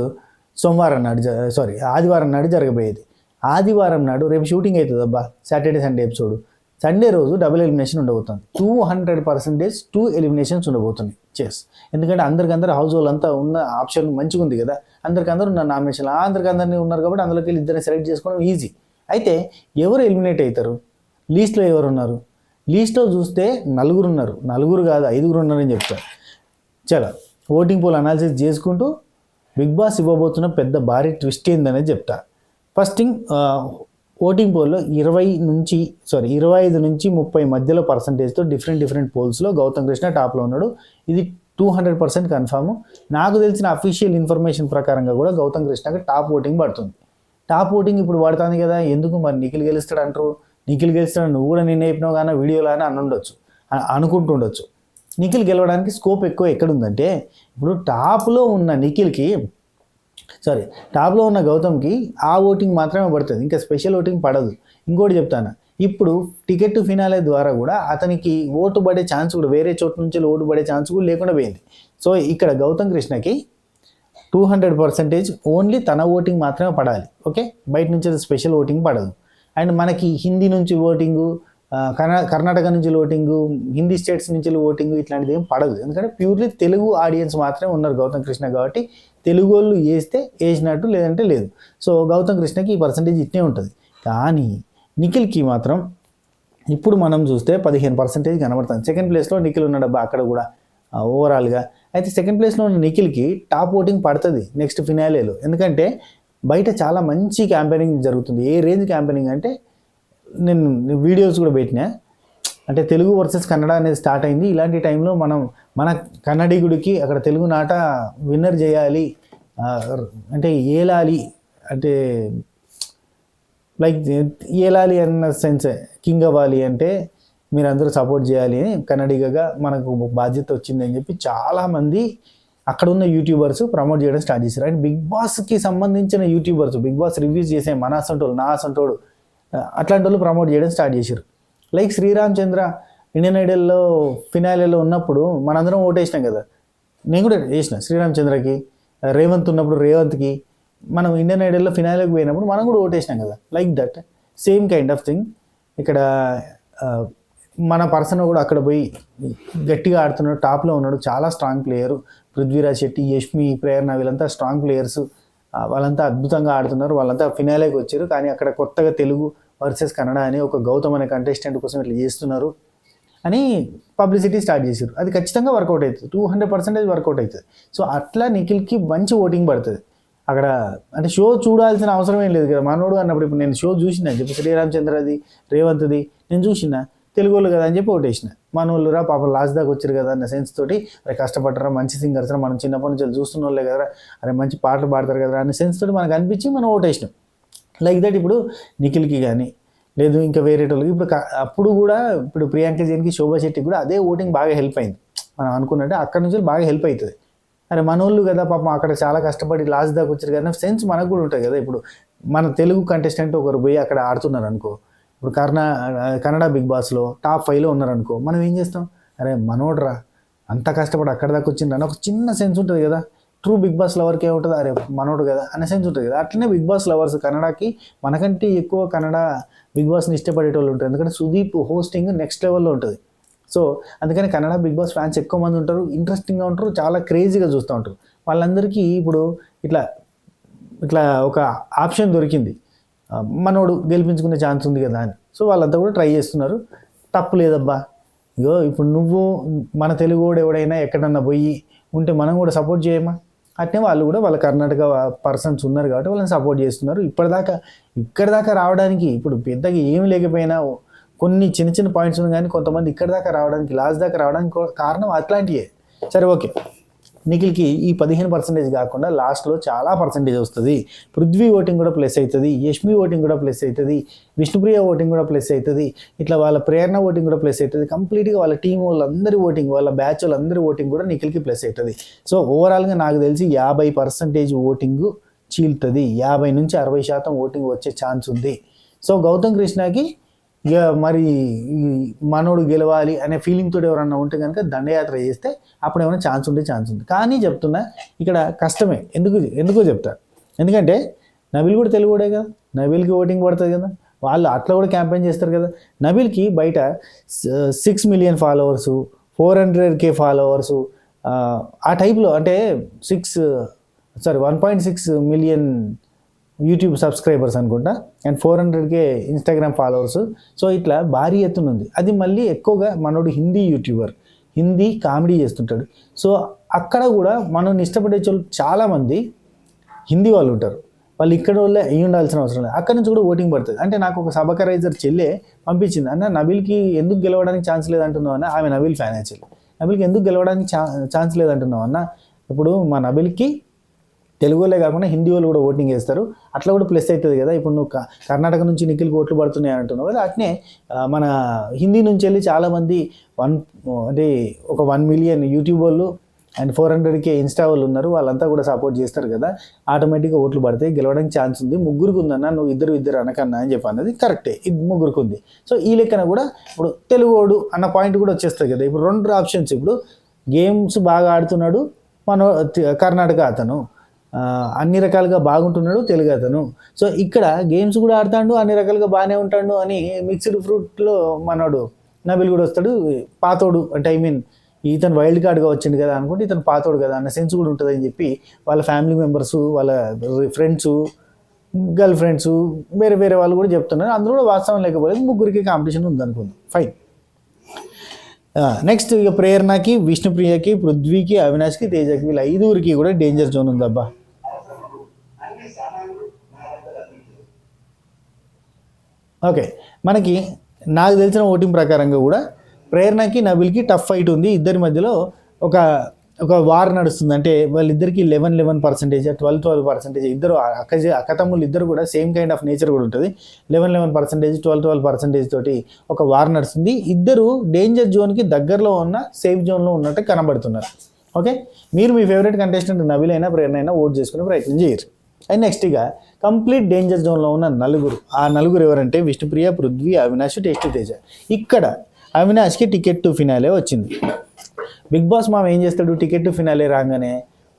ఆదివారం నాడు జరగబోయేది. ఆదివారం నాడు రేపు షూటింగ్ అవుతుంది అబ్బా, సాటర్డే సండే ఎపిసోడ్. సండే రోజు డబుల్ ఎలిమినేషన్ ఉండబోతుంది. 200% 2 ఎలిమినేషన్స్ ఉండబోతుంది. ఎందుకంటే అందరికందరూ హౌస్ హోల్డ్ అంతా ఉన్న ఆప్షన్ మంచిగా ఉంది కదా, అందరికందరూ ఉన్న నామినేషన్ అందరినీ ఉన్నారు కాబట్టి అందులోకి వెళ్ళి ఇద్దరిని సెలెక్ట్ చేసుకోవడం ఈజీ. అయితే ఎవరు ఎలిమినేట్ అవుతారు, లీస్ట్లో ఎవరు ఉన్నారు, లీస్ట్లో చూస్తే 4 ఉన్నారు, 4 కాదు 5 ఉన్నారని చెప్తారు. చాలా ఓటింగ్ పోల్ అనాలిసిస్ చేసుకుంటూ బిగ్ బాస్ ఇవ్వబోతున్న పెద్ద భారీ ట్విస్ట్ ఏందనేది చెప్తా. ఫస్ట్ థింగ్, ఓటింగ్ పోల్లో 25 నుంచి 30 మధ్యలో పర్సంటేజ్తో డిఫరెంట్ పోల్స్లో గౌతమ్ కృష్ణ టాప్లో ఉన్నాడు. ఇది 200% కన్ఫామ్. నాకు తెలిసిన అఫీషియల్ ఇన్ఫర్మేషన్ ప్రకారంగా కూడా గౌతమ్ కృష్ణకి టాప్ ఓటింగ్ పడుతుంది. టాప్ ఓటింగ్ ఇప్పుడు పడుతుంది కదా, ఎందుకు మరి నిఖిల్ గెలుస్తాడు అంటారు. నిఖిల్ గెలుస్తాడు నువ్వు కూడా నిన్న చెప్పినావు కానీ వీడియోలో అని అనుకుంటుండొచ్చు. నిఖిల్ గెలవడానికి స్కోప్ ఎక్కువ ఎక్కడుందంటే ఇప్పుడు టాప్లో ఉన్న గౌతమ్కి ఆ ఓటింగ్ మాత్రమే పడుతుంది, ఇంకా స్పెషల్ ఓటింగ్ పడదు. ఇంకోటి చెప్తాను, ఇప్పుడు టికెట్ టు ఫినాలే ద్వారా కూడా అతనికి ఓటు పడే ఛాన్స్ కూడా వేరే చోటు నుంచి ఓటు పడే ఛాన్స్ కూడా లేకుండా పోయింది. సో ఇక్కడ గౌతమ్ కృష్ణకి 200% ఓన్లీ తన ఓటింగ్ మాత్రమే పడాలి. ఓకే, బయట నుంచి స్పెషల్ ఓటింగ్ పడదు. అండ్ మనకి హిందీ నుంచి ఓటింగు, కర్ణాటక నుంచి ఓటింగు, హిందీ స్టేట్స్ నుంచి ఓటింగు ఇట్లాంటిది ఏం పడదు. ఎందుకంటే ప్యూర్లీ తెలుగు ఆడియన్స్ మాత్రమే ఉన్నారు గౌతమ్ కృష్ణ కాబట్టి తెలుగు వాళ్ళు వేసినట్టు లేదంటే లేదు. సో గౌతమ్ కృష్ణకి ఈ పర్సంటేజ్ ఇట్నే ఉంటుంది. కానీ నిఖిల్కి మాత్రం ఇప్పుడు మనం చూస్తే 15% కనబడుతుంది. సెకండ్ ప్లేస్లో నిఖిల్ ఉన్నాడబ్బా అక్కడ కూడా ఓవరాల్గా. అయితే సెకండ్ ప్లేస్లో ఉన్న నిఖిల్కి టాప్ ఓటింగ్ పడుతుంది నెక్స్ట్ ఫినాలేలో. ఎందుకంటే బయట చాలా మంచి క్యాంపెయినింగ్ జరుగుతుంది. ఏ రేంజ్ క్యాంపెయినింగ్ అంటే నేను వీడియోస్ కూడా పెట్టినా, అంటే తెలుగు వర్సెస్ కన్నడ అనేది స్టార్ట్ అయింది. ఇలాంటి టైంలో మన కన్నడిగుడికి అక్కడ తెలుగు నాట విన్నర్ చేయాలి అంటే ఏలాలి, అంటే లైక్ ఏలాలి అన్న సెన్స్ కింగ్ అవ్వాలి అంటే మీరందరూ సపోర్ట్ చేయాలి అని కన్నడిగగా మనకు బాధ్యత వచ్చిందని చెప్పి చాలామంది అక్కడ ఉన్న యూట్యూబర్స్ ప్రమోట్ చేయడం స్టార్ట్ చేశారు. అండ్ బిగ్ బాస్కి సంబంధించిన యూట్యూబర్స్, బిగ్ బాస్ రివ్యూస్ చేసే మన అసంటోళ్ళు, నా అసంటోడు, అట్లాంటి వాళ్ళు ప్రమోట్ చేయడం స్టార్ట్ చేశారు. లైక్ శ్రీరామ్ చంద్ర ఇండియన్ ఐడల్లో ఫినాలేలో ఉన్నప్పుడు మనందరం ఓటేసినాం కదా, నేను కూడా వేసిన శ్రీరామ్ చంద్రకి. రేవంత్ ఉన్నప్పుడు రేవంత్కి, మనం ఇండియన్ ఐడల్లో ఫినాలేకి పోయినప్పుడు మనం కూడా ఓటేసినాం కదా. Like that same kind of thing ఇక్కడ మన పర్సన్ కూడా అక్కడ పోయి గట్టిగా ఆడుతున్నాడు, టాప్లో ఉన్నాడు, చాలా స్ట్రాంగ్ ప్లేయరు. పృథ్వీరాజ్ శెట్టి, యష్మి, ప్రేరణ వీళ్ళంతా స్ట్రాంగ్ ప్లేయర్స్, వాళ్ళంతా అద్భుతంగా ఆడుతున్నారు, వాళ్ళంతా ఫినాలేకి వచ్చారు. కానీ అక్కడ కొత్తగా తెలుగు వర్సెస్ కన్నడ అని ఒక గౌతమ్ అనే కంటెస్టెంట్ కోసం ఇట్లా చేస్తున్నారు అని పబ్లిసిటీ స్టార్ట్ చేశారు. అది ఖచ్చితంగా వర్కౌట్ అవుతుంది, 200% వర్కౌట్ అవుతుంది. సో అట్లా నిఖిల్కి మంచి ఓటింగ్ పడుతుంది అక్కడ. అంటే షో చూడాల్సిన అవసరం ఏం లేదు కదా, మనోడు అన్నప్పుడు. ఇప్పుడు నేను షో చూసిన చెప్పి శ్రీరామచంద్రది, రేవంత్ది నేను చూసిన, తెలుగు వాళ్ళు కదా అని చెప్పి ఓటేసిన. మన వాళ్ళు రా పాపం లాస్ట్ దాకా వచ్చారు కదా అన్న సెన్స్ తోటి, అరే కష్టపడరా, మంచి సింగర్స్ రా, మనం చిన్నప్పటి నుంచి చూస్తున్న వాళ్ళే కదరా, అరే మంచి పాటలు పాడతారు కదా అన్న సెన్స్ తోటి మనకు అనిపించి మనం ఓటేసినాం. లైక్ దట్ ఇప్పుడు నిఖిల్కి కానీ లేదు ఇంకా వేరే వాళ్ళకి ఇప్పుడు అప్పుడు కూడా ఇప్పుడు ప్రియాంక జైన్కి, శోభా శెట్టికి కూడా అదే ఓటింగ్ బాగా హెల్ప్ అయింది. మనం అనుకున్నట్టే అక్కడ నుంచి బాగా హెల్ప్ అవుతుంది. అరే మనోళ్ళు కదా పాపం అక్కడ చాలా కష్టపడి లాస్ట్ దాకా వచ్చారు కదా సెన్స్ మనకు కూడా ఉంటుంది కదా. ఇప్పుడు మన తెలుగు కంటెస్టెంట్ ఒకరు పోయి అక్కడ ఆడుతున్నారు అనుకో, ఇప్పుడు కన్నడ బిగ్ బాస్లో టాప్ 5లో ఉన్నారనుకో, మనం ఏం చేస్తాం, అరే మనోడ్రా అంత కష్టపడి అక్కడ దాకా వచ్చిండ్రని ఒక చిన్న సెన్స్ ఉంటుంది కదా. ట్రూ బిగ్ బాస్ లవర్కి ఏముంటుంది, అరే మనోడు కదా అనే సెన్స్ ఉంటుంది కదా. అట్లనే బిగ్ బాస్ లవర్స్ కన్నడకి మనకంటే ఎక్కువ కన్నడ బిగ్ బాస్ని ఇష్టపడేటోళ్ళు ఉంటారు, ఎందుకంటే సుదీప్ హోస్టింగ్ నెక్స్ట్ లెవెల్లో ఉంటుంది. సో అందుకని కన్నడ బిగ్ బాస్ ఫ్యాన్స్ ఎక్కువ మంది ఉంటారు, ఇంట్రెస్టింగ్గా ఉంటారు, చాలా క్రేజీగా చూస్తూ ఉంటారు. వాళ్ళందరికీ ఇప్పుడు ఇట్లా ఇట్లా ఒక ఆప్షన్ దొరికింది, మనోడు గెలిపించుకునే ఛాన్స్ ఉంది కదా అని. సో వాళ్ళంతా కూడా ట్రై చేస్తున్నారు, తప్పు లేదబ్బా. ఇగో ఇప్పుడు నువ్వు మన తెలుగు వాడు ఎవడైనా ఎక్కడన్నా పోయి ఉంటే మనం కూడా సపోర్ట్ చేయమా, అట్నే వాళ్ళు కూడా వాళ్ళ కర్ణాటక పర్సన్స్ ఉన్నారు కాబట్టి వాళ్ళని సపోర్ట్ చేస్తున్నారు. ఇక్కడి దాకా రావడానికి ఇప్పుడు పెద్దగా ఏమి లేకపోయినా కొన్ని చిన్న చిన్న పాయింట్స్ ఉన్నాయి, కానీ కొంతమంది ఇక్కడి దాకా రావడానికి, లాస్ట్ దాకా రావడానికి కారణం అట్లాంటివే. సరే ఓకే, నిఖిల్కి ఈ 15% కాకుండా లాస్ట్లో చాలా పర్సెంటేజ్ వస్తుంది. పృథ్వీ ఓటింగ్ కూడా ప్లస్ అవుతుంది, యష్మి ఓటింగ్ కూడా ప్లస్ అవుతుంది, విష్ణుప్రియ ఓటింగ్ కూడా ప్లస్ అవుతుంది, ఇట్లా వాళ్ళ ప్రేరణ ఓటింగ్ కూడా ప్లస్ అవుతుంది. కంప్లీట్గా వాళ్ళ టీం వాళ్ళందరి ఓటింగ్, వాళ్ళ బ్యాచ్ వాళ్ళందరి ఓటింగ్ కూడా నిఖిల్కి ప్లస్ అవుతుంది. సో ఓవరాల్గా నాకు తెలిసి 50% ఓటింగ్ చీలుతుంది, 50 నుంచి 60% ఓటింగ్ వచ్చే ఛాన్స్ ఉంది. సో గౌతమ్ కృష్ణకి ఇక మరి ఈ మనోడు గెలవాలి అనే ఫీలింగ్ తోటి ఎవరన్నా ఉంటే కనుక దండయాత్ర చేస్తే అప్పుడు ఏమైనా ఛాన్స్ ఉంది. కానీ చెప్తున్నా ఇక్కడ కష్టమే. ఎందుకో చెప్తా, ఎందుకంటే నబీల్ కూడా తెలుగుడే కదా, నబీల్కి ఓటింగ్ పడుతుంది కదా, వాళ్ళు అట్లా కూడా క్యాంపెయిన్ చేస్తారు కదా. నబీల్కి బయట 6 మిలియన్ ఫాలోవర్సు, 400K ఫాలోవర్సు, ఆ టైప్లో, అంటే 1.6 మిలియన్ యూట్యూబ్ సబ్స్క్రైబర్స్ అనుకుంటా, and 400K Instagram followers. So ఇట్లా భారీ ఎత్తున ఉంది. అది మళ్ళీ ఎక్కువగా మనోడు హిందీ యూట్యూబర్, హిందీ కామెడీ చేస్తుంటాడు. సో అక్కడ కూడా మనల్ని ఇష్టపడే వాళ్ళు చాలామంది హిందీ వాళ్ళు ఉంటారు, వాళ్ళు ఇక్కడ వాళ్ళే అయ్యి ఉండాల్సిన అవసరం లేదు, అక్కడ నుంచి కూడా ఓటింగ్ పడుతుంది. అంటే నాకు ఒక సబకరైజర్ చెల్లె పంపించింది, అన్న నబీల్కి ఎందుకు గెలవడానికి ఛాన్స్ లేదంటున్నావు అన్న. ఆమె నబీల్ ఫ్యాన్ యాక్చువల్లీ. నబీల్కి ఎందుకు గెలవడానికి ఛాన్స్ లేదంటున్నావు అన్న, ఇప్పుడు మా నబీల్కి తెలుగు వాళ్ళే కాకుండా హిందీ వాళ్ళు కూడా ఓటింగ్ వేస్తారు, అట్లా కూడా ప్లస్ అవుతుంది కదా. ఇప్పుడు నువ్వు కర్ణాటక నుంచి నిఖిల్కి ఓట్లు పడుతున్నాయి అంటున్నావు కదా, అట్నే మన హిందీ నుంచి వెళ్ళి చాలామంది అంటే ఒక 1 మిలియన్ యూట్యూబ్ వాళ్ళు అండ్ 400K ఇన్స్టా వాళ్ళు ఉన్నారు, వాళ్ళంతా కూడా సపోర్ట్ చేస్తారు కదా, ఆటోమేటిక్గా ఓట్లు పడతాయి, గెలవడానికి ఛాన్స్ ఉంది. ముగ్గురికి ఉందన్న, నువ్వు ఇద్దరు అనకన్నా అని చెప్పి అన్నది కరెక్టే, ఇది ముగ్గురికి ఉంది. సో ఈ లెక్కన కూడా ఇప్పుడు తెలుగువాడు అన్న పాయింట్ కూడా వచ్చేస్తుంది కదా. ఇప్పుడు 2 ఆప్షన్స్, ఇప్పుడు గేమ్స్ బాగా ఆడుతున్నాడు కర్ణాటక అతను, అన్ని రకాలుగా బాగుంటున్నాడు తెలుగు అతను. సో ఇక్కడ గేమ్స్ కూడా ఆడుతాడు, అన్ని రకాలుగా బాగానే ఉంటాడు అని మిక్స్డ్ ఫ్రూట్లో మనోడు నబీల్ కూడా వస్తాడు. పాతోడు అంటే ఇతను వైల్డ్ కార్డ్గా వచ్చింది కదా అనుకుంటే ఇతను పాతోడు కదా అన్న సెన్స్ కూడా ఉంటుంది అని చెప్పి వాళ్ళ ఫ్యామిలీ మెంబర్స్, వాళ్ళ ఫ్రెండ్స్, గర్ల్ ఫ్రెండ్స్, వేరే వాళ్ళు కూడా చెప్తున్నారు. అందులో కూడా వాస్తవం లేకపోలేదు, ముగ్గురికి కాంపిటీషన్ ఉందనుకుంది, ఫైన్. నెక్స్ట్ ఇక ప్రేరణకి, విష్ణుప్రియకి, పృథ్వీకి, అవినాష్కి, తేజకి, వీళ్ళ 5 కూడా డేంజర్ జోన్ ఉందబ్బా. ఓకే, నాకు తెలిసిన ఓటింగ్ ప్రకారంగా కూడా ప్రేరణకి, నబీల్కి టఫ్ ఫైట్ ఉంది. ఇద్దరి మధ్యలో ఒక ఒక వార్ నడుస్తుంది అంటే వాళ్ళిద్దరికి 11% 12% ఇద్దరు అక్కతమ్ములు ఇద్దరు కూడా సేమ్ కైండ్ ఆఫ్ నేచర్ కూడా ఉంటుంది. 11% 12% తోటి ఒక వార్ నడుస్తుంది. ఇద్దరు డేంజర్ జోన్కి దగ్గరలో ఉన్న సేఫ్ జోన్లో ఉన్నట్టు కనబడుతున్నారు. ఓకే, మీరు మీ ఫేవరెట్ కంటెస్టెంట్ నబిల్ అయినా ప్రేరణ అయినా ఓట్ చేసుకునే ప్రయత్నం చేయరు. అండ్ నెక్స్ట్గా కంప్లీట్ డేంజర్ జోన్లో ఉన్న నలుగురు, ఆ నలుగురు ఎవరంటే విష్ణుప్రియ, పృథ్వీ, అవినాష్, టేస్టీ తేజ. ఇక్కడ అవినాష్కి టికెట్ టు ఫినాలే వచ్చింది. బిగ్ బాస్ మామ ఏం చేస్తాడు, టికెట్ టు ఫినాలే రాగానే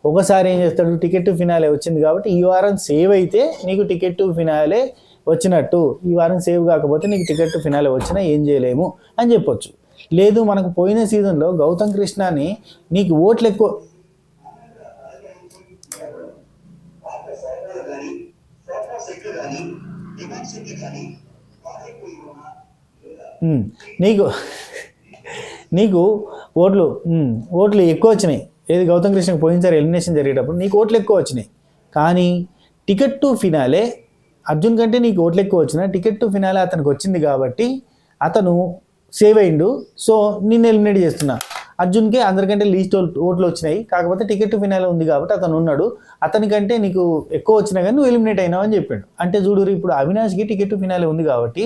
ఒకసారి ఏం చేస్తాడు, టికెట్ టు ఫినాలే వచ్చింది కాబట్టి ఈ వారం సేవ్ అయితే నీకు టికెట్ టు ఫినాలే వచ్చినట్టు, ఈ వారం సేవ్ కాకపోతే నీకు టికెట్ టు ఫినాలే వచ్చినా ఏం చేయలేము అని చెప్పొచ్చు. లేదు మనకు పోయిన సీజన్లో గౌతమ్ కృష్ణని నీకు ఓట్లు ఎక్కువ నీకు ఓట్లు ఎక్కువ వచ్చినాయి. ఏది గౌతమ్ కృష్ణకి పోయినసారి ఎలిమినేషన్ జరిగేటప్పుడు నీకు ఓట్లు ఎక్కువ వచ్చినాయి. కానీ టికెట్ టు ఫినాలే అర్జున్ కంటే నీకు ఓట్లు ఎక్కువ వచ్చినా టికెట్ టు ఫినాలే అతనికి వచ్చింది కాబట్టి అతను సేవ్ అయిండు. సో నిన్ను ఎలిమినేట్ చేస్తున్నా. అర్జున్కి అందరికంటే లీస్ట్ ఓట్లు వచ్చినాయి, కాకపోతే టికెట్ టు ఫినాలే ఉంది కాబట్టి అతను ఉన్నాడు. అతనికంటే నీకు ఎక్కువ వచ్చినా కానీ నువ్వు ఎలిమినేట్ అయినావు అని చెప్పాడు. అంటే చూడు, ఇప్పుడు అవినాష్కి టికెట్ టు ఫినాలే ఉంది కాబట్టి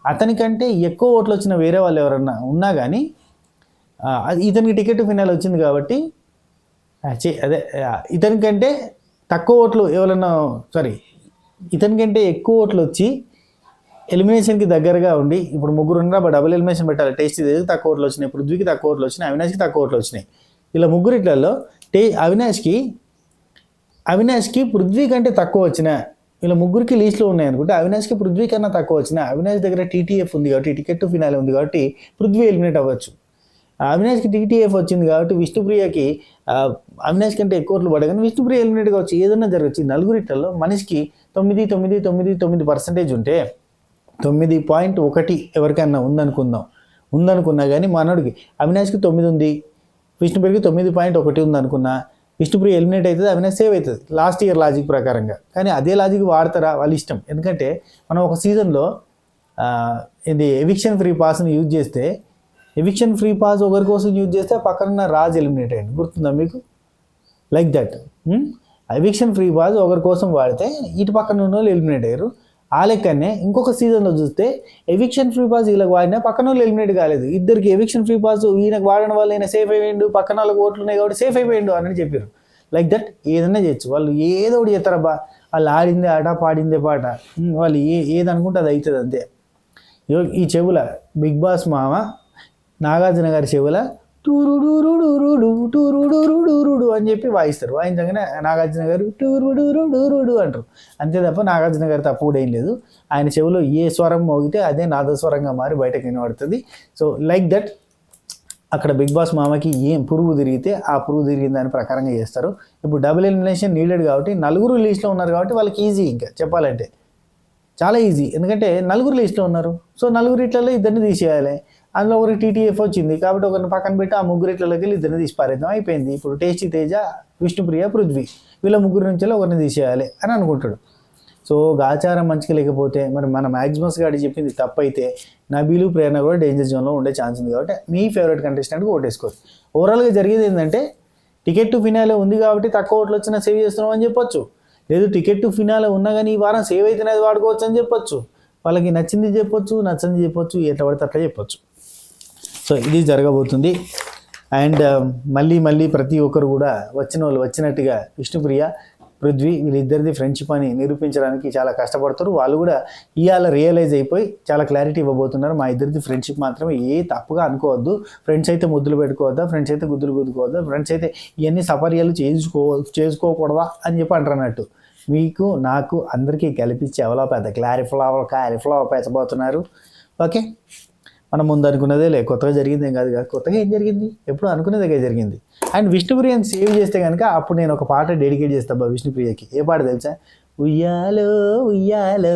అతనికంటే ఎక్కువ ఓట్లు వచ్చిన వేరే వాళ్ళు ఎవరన్నా ఉన్నా కానీ ఇతనికి టికెట్ టు ఫినాలే వచ్చింది కాబట్టి ఇతనికంటే తక్కువ ఓట్లు ఎవరన్నా ఇతనికంటే ఎక్కువ ఓట్లు వచ్చి ఎలిమినేషన్కి దగ్గరగా ఉండి, ఇప్పుడు ముగ్గురు ఉన్నా డబుల్ ఎలిమినేషన్ పెట్టాలి. టేస్టీ తక్కువ ఓట్లు వచ్చినాయి, పృథ్వీకి తక్కువ ఓట్లు వచ్చినాయి, అవినాష్కి తక్కువ ఓట్లు వచ్చినాయి. ఇలా ముగ్గురిట్లలో అవినాష్కి పృథ్వీ కంటే తక్కువ వచ్చిన ఇలా ముగ్గురికి లీస్ట్లో ఉన్నాయి అనుకుంటే అవినాష్కి పృథ్వీ కన్నా తక్కువ వచ్చిన, అవినాష్ దగ్గర టీటీఎఫ్ ఉంది కాబట్టి టికెట్ టు ఫినాలే ఉంది కాబట్టి పృథ్వీ ఎలిమినేట్ అవ్వచ్చు. అవినాష్కి టీటీఎఫ్ వచ్చింది కాబట్టి విష్ణుప్రియకి అవినాష్ కంటే ఎక్కువ ఓట్లు పడగానే విష్ణుప్రియ ఎలిమినేట్ కావచ్చు. ఏదన్నా జరగచ్చు. నలుగురిట్లలో మనిషికి 9.99% ఉంటే 9.1 ఎవరికన్నా ఉందనుకున్నా కానీ మనోడికి అవినాష్కి 9 ఉంది, విష్ణుప్రియకి 9.1 ఉందనుకున్నా విష్ణుప్రియ ఎలిమినేట్ అవుతుంది, అవినాష్ సేవ్ అవుతుంది లాస్ట్ ఇయర్ లాజిక్ ప్రకారంగా. కానీ అదే లాజిక్ వాడతారా వాళ్ళ ఇష్టం. ఎందుకంటే మనం ఒక సీజన్లో ఇది ఎవిక్షన్ ఫ్రీ పాస్ని యూజ్ చేస్తే, ఎవిక్షన్ ఫ్రీ పాస్ ఒకరి కోసం యూజ్ చేస్తే పక్కన రాజ్ ఎలిమినేట్ అయ్యింది, గుర్తుందా మీకు? Like that eviction free pass ఒకరి కోసం వాడితే ఇటు పక్కన ఉన్న వాళ్ళు ఎలిమినేట్ అయ్యారు. ఆ లెక్కనే ఇంకొక సీజన్లో చూస్తే ఎవిక్షన్ ఫ్రీ పాస్ వీళ్ళకి వాడినా పక్కన వాళ్ళు ఎలిమినేట్ కాలేదు. ఇద్దరికి ఎవిక్షన్ ఫ్రీ పాస్ ఈయనకు వాడడం వల్ల ఈయన సేఫ్ అయిపోయిండు, పక్కన వాళ్ళకి ఓట్లు ఉన్నాయి కాబట్టి సేఫ్ అయిపోయిండు అని చెప్పారు. లైక్ దట్ ఏదన్నా చేయొచ్చు. వాళ్ళు ఏదో ఒకటి చేస్తారబ్బా, వాళ్ళు ఆడిందే ఆట పాడిందే పాట, వాళ్ళు ఏదనుకుంటే అది అవుతుంది అంతే. ఈ చెవుల బిగ్ బాస్ మామ నాగార్జున గారి చెవుల టూరుడు టూరుడు అని చెప్పి వాయిస్తారు. వాయించగానే నాగార్జున గారు టూరుడు అంటారు. అంతే తప్ప నాగార్జున గారి తప్పు కూడా ఏం లేదు. ఆయన చెవిలో ఏ స్వరం మోగితే అదే నాదస్వరంగా మారి బయటకు వినబడుతుంది. సో లైక్ దట్ అక్కడ బిగ్ బాస్ మామకి ఏం పురుగు తిరిగితే ఆ పురుగు తిరిగిన దాని ప్రకారంగా చేస్తారు. ఇప్పుడు డబుల్ ఎలిమినేషన్ నీడెడ్ కాబట్టి నలుగురు లీస్ట్లో ఉన్నారు కాబట్టి వాళ్ళకి ఈజీ, ఇంకా చెప్పాలంటే చాలా ఈజీ. ఎందుకంటే నలుగురు లీస్ట్లో ఉన్నారు. సో నలుగురిట్లలో ఇద్దరిని తీసేయాలి. అందులో ఒకరికి టీటీఎఫ్ వచ్చింది కాబట్టి ఒకరిని పక్కన పెట్టి ఆ ముగ్గురిట్లలోకి వెళ్ళి ఇద్దరిని తీసి పారేద్దాం, అయిపోయింది. ఇప్పుడు టేస్టీ తేజ, విష్ణుప్రియ, పృథ్వీ వీళ్ళ ముగ్గురు నుంచి ఒకరిని తీసేయాలి అని అనుకుంటాడు. సో గాచారం మంచిగా లేకపోతే మరి మన మ్యాక్సిమస్ గాడి చెప్పింది తప్పైతే నబీలు, ప్రేరణ కూడా డేంజర్ జోన్లో ఉండే ఛాన్స్ ఉంది. కాబట్టి మీ ఫేవరెట్ కంటెస్టెంట్కి ఓటేసుకోరు. ఓవరాల్గా జరిగేది ఏంటంటే టికెట్ టు ఫినాలే ఉంది కాబట్టి తక్కువ ఓట్లు వచ్చినా సేవ్ చేస్తున్నాం అని చెప్పొచ్చు. లేదు టికెట్ టు ఫినాలే ఉన్నా కానీ ఈ వారం సేవ్ అయితేనే అది వాడుకోవచ్చు అని చెప్పొచ్చు. వాళ్ళకి నచ్చింది చెప్పొచ్చు, నచ్చింది చెప్పొచ్చు, ఎట్లా పడితే అట్లా చెప్పొచ్చు. సో ఇది జరగబోతుంది. అండ్ మళ్ళీ ప్రతి ఒక్కరు కూడా వచ్చిన వాళ్ళు వచ్చినట్టుగా విష్ణుప్రియ, పృథ్వీ వీళ్ళిద్దరిది ఫ్రెండ్షిప్ అని నిరూపించడానికి చాలా కష్టపడతారు. వాళ్ళు కూడా ఇవాళ రియలైజ్ అయిపోయి చాలా క్లారిటీ ఇవ్వబోతున్నారు. మా ఇద్దరిది ఫ్రెండ్షిప్ మాత్రమే, ఏ తప్పుగా అనుకోవద్దు. ఫ్రెండ్స్ అయితే ముద్దులు పెట్టుకోవద్దా, ఫ్రెండ్స్ అయితే గుద్దులు గుద్దుకోవద్దా, ఫ్రెండ్స్ అయితే ఇవన్నీ సపర్యాలు చేసుకోకూడదా అని చెప్పి అంటారన్నట్టు. మీకు నాకు అందరికీ కలిపించి ఎవరో పెద్ద క్లారిఫ్లవర్ పెంచబోతున్నారు. ఓకే, మనం ముందు అనుకున్నదే లే, కొత్తగా జరిగింది ఏం కాదు కదా. కొత్తగా ఏం జరిగింది, ఎప్పుడు అనుకునేదే జరిగింది. అండ్ విష్ణుప్రియని సేవ్ చేస్తే కనుక అప్పుడు నేను ఒక పాట డెడికేట్ చేస్తాను విష్ణుప్రియకి. ఏ పాట తెలుసా? ఉయ్యాలో ఉయ్యాలో.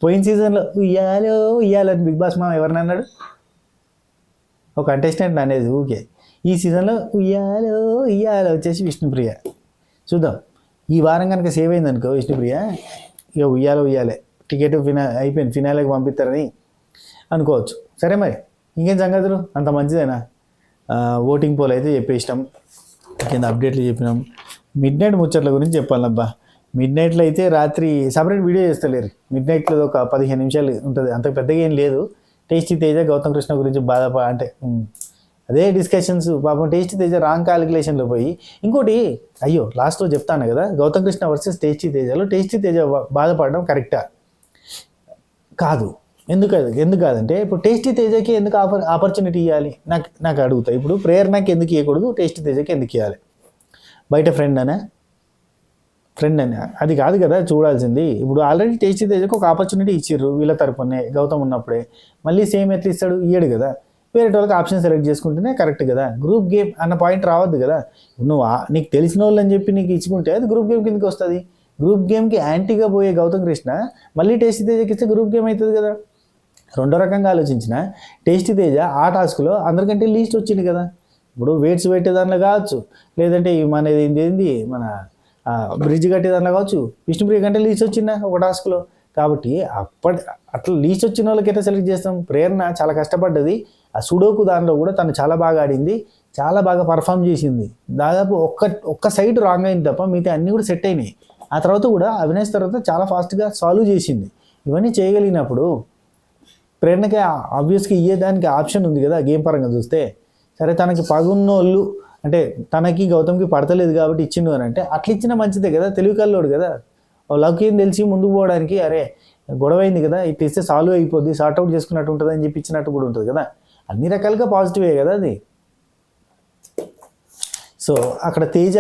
పోయిన సీజన్లో ఉయ్యాలో ఉయ్యాలో అని బిగ్ బాస్ మామ ఎవరిని అన్నాడు? ఒక కంటెస్టెంట్ అనేది ఊకే. ఈ సీజన్లో ఉయ్యాలో ఉయ్యాలో వచ్చేసి విష్ణుప్రియ. చూద్దాం, ఈ వారం కనుక సేవ్ అయింది అనుకో విష్ణుప్రియ, ఇక ఉయ్యాలో ఉయ్యాలే, టికెట్ అయిపోయింది, ఫినాలేకి పంపిస్తారని అనుకోవచ్చు. సరే మరి ఇంకేం సంగతులు, అంత మంచిదేనా? ఓటింగ్ పోల్ అయితే చెప్పేసినాం, కింద అప్డేట్లు చెప్పినాం. మిడ్ నైట్ ముచ్చట్ల గురించి చెప్పాలబ్బా. మిడ్ నైట్లో అయితే రాత్రి సపరేట్ వీడియో చేస్తలేరు. మిడ్ నైట్లో ఒక 15 నిమిషాలు ఉంటుంది, అంత పెద్దగా ఏం లేదు. టేస్టీ తేజ గౌతమ్ కృష్ణ గురించి అంటే అదే డిస్కషన్స్. పాపం టేస్టీ తేజ రాంగ్ క్యాలిక్యులేషన్లో పోయి ఇంకోటి అయ్యో లాస్ట్లో చెప్తాను కదా, గౌతమ్ కృష్ణ వర్సెస్ టేస్టీ తేజలో టేస్టీ తేజ బాధపడడం కరెక్టా కాదు. ఎందుకు కాదంటే ఇప్పుడు టేస్టీ తేజకి ఎందుకు ఆపర్చునిటీ ఇవ్వాలి నాకు అడుగుతా. ఇప్పుడు ప్రేరణకి ఎందుకు ఇవ్వకూడదు, టేస్టీ తేజకి ఎందుకు ఇవ్వాలి? బయట ఫ్రెండ్ అని అది కాదు కదా చూడాల్సింది. ఇప్పుడు ఆల్రెడీ టేస్టీ తేజకి ఒక ఆపర్చునిటీ ఇచ్చిర్రు వీళ్ళ తరపునే, గౌతమ్ ఉన్నప్పుడే. మళ్ళీ సేమ్ ఎట్లా ఇస్తాడు? ఇయ్యడు కదా. వేరే వాళ్ళకి ఆప్షన్ సెలెక్ట్ చేసుకుంటేనే కరెక్ట్ కదా. గ్రూప్ గేమ్ అన్న పాయింట్ రావద్దు కదా. నువ్వు నీకు తెలిసిన వాళ్ళు అని చెప్పి నీకు ఇచ్చుకుంటే అది గ్రూప్ గేమ్ కిందకి వస్తుంది. గ్రూప్ గేమ్కి యాంటీగా పోయే గౌతమ్ కృష్ణ మళ్ళీ టేస్టీ తేజకి ఇస్తే గ్రూప్ గేమ్ అవుతుంది కదా. రెండో రకంగా ఆలోచించిన టేస్టీ తేజ ఆ టాస్క్లో అందరికంటే లీస్ట్ వచ్చింది కదా. ఇప్పుడు వెయిట్స్ పెట్టే దాంట్లో కావచ్చు, లేదంటే మనది ఏంది మన బ్రిడ్జ్ కట్టే దాంట్లో కావచ్చు, విష్ణుప్రియ కంటే లీస్ట్ వచ్చిందా ఒక టాస్క్లో. కాబట్టి అట్లా లీస్ట్ వచ్చిన వాళ్ళకి ఎట్లా సెలెక్ట్ చేస్తాం? ప్రేరణ చాలా కష్టపడ్డది. ఆ సుడోకు దాంట్లో కూడా తను చాలా బాగా ఆడింది, చాలా బాగా పర్ఫామ్ చేసింది. దాదాపు ఒక్క సైడ్ రాంగ్ అయింది తప్ప మిగతా అన్నీ కూడా సెట్ అయినాయి. ఆ తర్వాత కూడా అవినాష్ తర్వాత చాలా ఫాస్ట్గా సాల్వ్ చేసింది. ఇవన్నీ చేయగలిగినప్పుడు ప్రేరణకి ఆబ్వియస్గా ఇయ్యేదానికి ఆప్షన్ ఉంది కదా గేమ్ పరంగా చూస్తే. సరే తనకి పగున్నోళ్ళు అంటే తనకి గౌతమ్కి పడతలేదు కాబట్టి ఇచ్చిండు అని అంటే అట్లా ఇచ్చినా మంచిదే కదా. తెలివి కల్లోడు కదా, లవ్కి ఏం తెలిసి ముందుకు పోవడానికి అరే గొడవ అయింది కదా ఇట్లా ఇస్తే సాల్వ్ అయిపోద్ది, సార్ట్అవుట్ చేసుకున్నట్టు ఉంటుంది అని చెప్పి ఇచ్చినట్టు కూడా ఉంటుంది కదా. అన్ని రకాలుగా పాజిటివే కదా అది. సో అక్కడ తేజ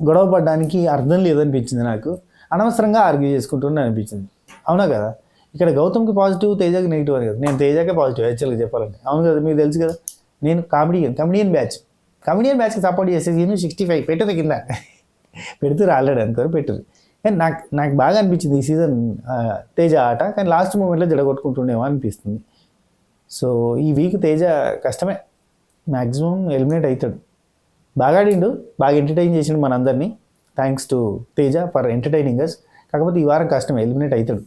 గొడవ పడడానికి అర్థం లేదనిపించింది నాకు. అనవసరంగా ఆర్గ్యూ చేసుకుంటున్నా అనిపించింది. అవునా కదా? ఇక్కడ గౌతమ్కి పాజిటివ్, తేజకి నెగిటివ్ అని కదా. నేను తేజకే పాజిటివ్ యాక్చువల్గా చెప్పాలంటే. అవును కదా, మీకు తెలుసు కదా. నేను కమెడియన్ బ్యాచ్కి సపోర్ట్ చేసేది. 65 పెట్టదు కింద పెడుతూ రాలేడు అనుకోరు, పెట్టురు. కానీ నాకు బాగా అనిపించింది ఈ సీజన్ తేజ ఆట. కానీ లాస్ట్ మూమెంట్లో జడగొట్టుకుంటుండేమో అనిపిస్తుంది. సో ఈ వీక్ తేజ కష్టమే, మ్యాక్సిమం ఎలిమినేట్ అవుతాడు. బాగా ఆడిండు, బాగా ఎంటర్టైన్ చేసిండు మనందరినీ. Thanks to Teja for entertaining us. కాకపోతే ఈ వారం కష్టమే, ఎలిమినేట్ అవుతాడు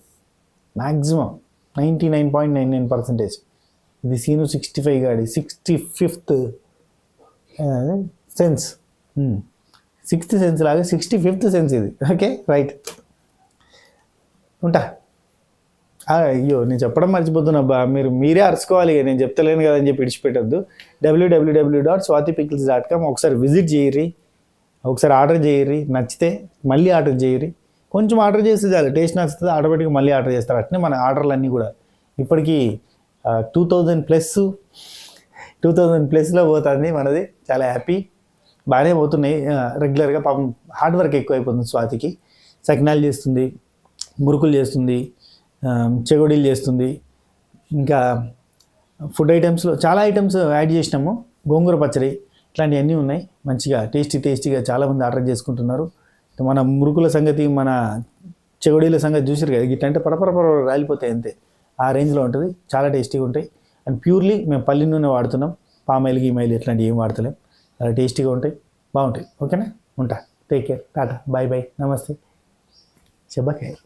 మ్యాక్సిమం 99.99%. ఇది సీను 65 గాడి 65th సెన్స్, 6th సెన్స్ లాగా 65th సెన్స్ ఇది. ఓకే రైట్, ఉంటా. అయ్యో నేను చెప్పడం మర్చిపోతున్నా, మీరే అరుచుకోవాలి, నేను చెప్తలేను కదా అని చెప్పి విడిచిపెట్టద్దు. www.swatipickles.com ఒకసారి విజిట్ చేయరి, ఒకసారి ఆర్డర్ చేయరి, నచ్చితే మళ్ళీ ఆర్డర్ చేయరి. కొంచెం ఆర్డర్ చేస్తే చాలు, టేస్ట్ నచ్చితే ఆటోమేటిక్గా మళ్ళీ ఆర్డర్ చేస్తారు. అట్నే మన ఆర్డర్లు అన్నీ కూడా ఇప్పటికీ 2000+లో పోతుంది మనది. చాలా హ్యాపీ, బాగానే పోతున్నాయి రెగ్యులర్గా. పాపం హార్డ్ వర్క్ ఎక్కువ అయిపోతుంది స్వాతికి. సకినాలు చేస్తుంది, మురుకులు చేస్తుంది, చెగోడీలు చేస్తుంది, ఇంకా ఫుడ్ ఐటమ్స్లో చాలా ఐటమ్స్ యాడ్ చేసినాము. గోంగూర పచ్చడి ఇట్లాంటివన్నీ ఉన్నాయి. మంచిగా టేస్టీగా చాలామంది ఆర్డర్ చేసుకుంటున్నారు. మన మురుకుల సంగతి, మన చెగోడీల సంగతి చూసారు కదా, ఇట్లా అంటే పరపర రాలిపోతాయి అంతే. ఆ రేంజ్లో ఉంటుంది, చాలా టేస్టీగా ఉంటాయి. అండ్ ప్యూర్లీ మేము పల్లి నూనె వాడుతున్నాం, పామాయిల్ గీమాయిల్ ఇట్లాంటివి ఏం వాడతలేం. చాలా టేస్టీగా ఉంటాయి, బాగుంటాయి. ఓకేనా, ఉంటా. టేక్ కేర్, టాటా, బాయ్, నమస్తే, శుభ ఖైర్.